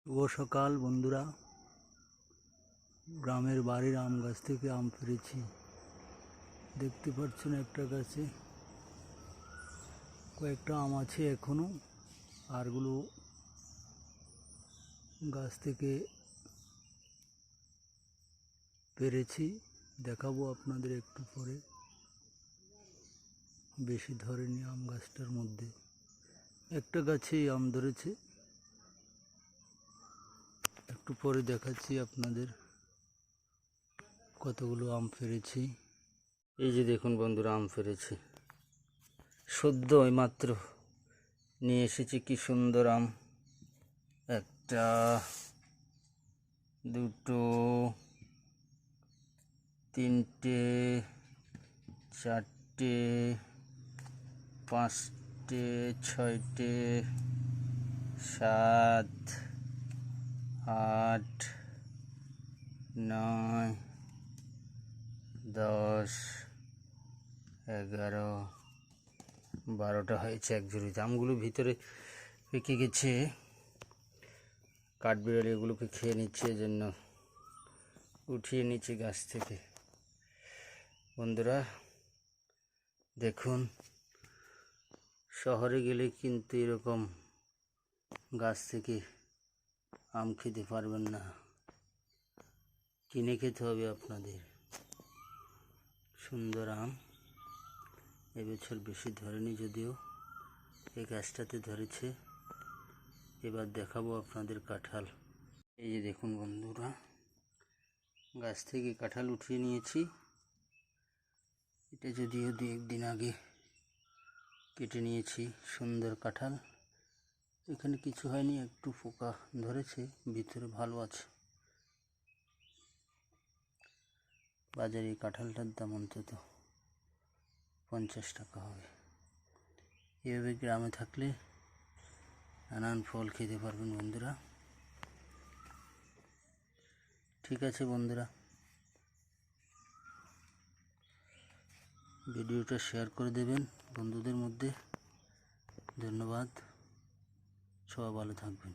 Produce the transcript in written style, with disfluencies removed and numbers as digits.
শুভ সকাল বন্ধুরা। গ্রামের বাড়ির আম গাছ থেকে আম পেড়েছি। দেখতে পাচ্ছেন একটা গাছে কয়েকটা আম আছে এখনো, আরগুলো গাছ থেকে পেড়েছি, দেখাবো আপনাদের একটু পরে। বেশি ধরেনি আম গাছটার মধ্যে, একটা গাছেই আম ধরেছে। একটু পরে দেখাচ্ছি আপনাদের কতগুলো আম পেড়েছি। এই যে দেখুন বন্ধুরা, আম পেড়েছি সদ্য মাত্র নিয়ে এসেছি। কি সুন্দর আম! একটা, দুটো, তিনটে, চারটে, পাঁচটে, ছয়টে, 7, 8, 9, 10, 11, 12টা হয়েছে এক ঝুড়িতে। আমগুলো ভিতরে পেকে গেছে, কাঠবিড়ালি এগুলোকে খেয়ে নিচ্ছে, এজন্য উঠিয়ে নিচ্ছে গাছ থেকে। বন্ধুরা দেখুন, শহরে গেলে কিন্তু এরকম গাছ থেকে আম খেতে পারবেন না, কিনে খেতে হবে আপনাদের। সুন্দর আম, এবছর বেশি ধরেনি, যদিও এই গাছটাতে ধরেছে। এবার দেখাবো আপনাদের কাঁঠাল। এই যে দেখুন বন্ধুরা, গাছ থেকে কাঁঠাল উঠিয়ে নিয়েছি। এটা যদিও 2-1 দিন আগে কেটে নিয়েছি। সুন্দর কাঁঠাল, এখানে কিছু হয়নি, একটু পোকা ধরেছে, ভিতরে ভালো আছে। বাজারে এই কাঁঠালটার দাম অন্তত 50 টাকা হবে। এভাবে গ্রামে থাকলে নানান ফল খেতে পারবেন বন্ধুরা। ঠিক আছে বন্ধুরা, ভিডিওটা শেয়ার করে দেবেন বন্ধুদের মধ্যে। ধন্যবাদ, সবাই ভালো থাকবেন।